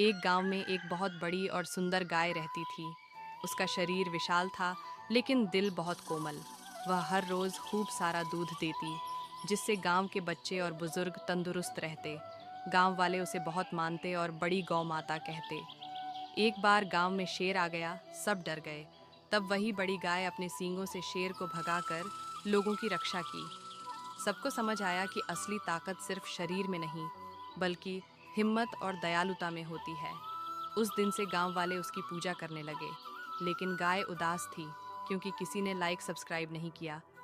एक गांव में एक बहुत बड़ी और सुंदर गाय रहती थी। उसका शरीर विशाल था, लेकिन दिल बहुत कोमल। वह हर रोज खूब सारा दूध देती, जिससे गांव के बच्चे और बुजुर्ग तंदुरुस्त रहते। गांव वाले उसे बहुत मानते और बड़ी गौ माता कहते। एक बार गांव में शेर आ गया, सब डर गए। तब वही बड़ी गाय अपने सींगों से शेर को भगाकर लोगों की रक्षा की। सबको समझ आया कि असली ताकत सिर्फ शरीर में नहीं, बल्कि हिम्मत और दयालुता में होती है। उस दिन से गांव वाले उसकी पूजा करने लगे। लेकिन गाय उदास थी, क्योंकि किसी ने लाइक सब्सक्राइब नहीं किया।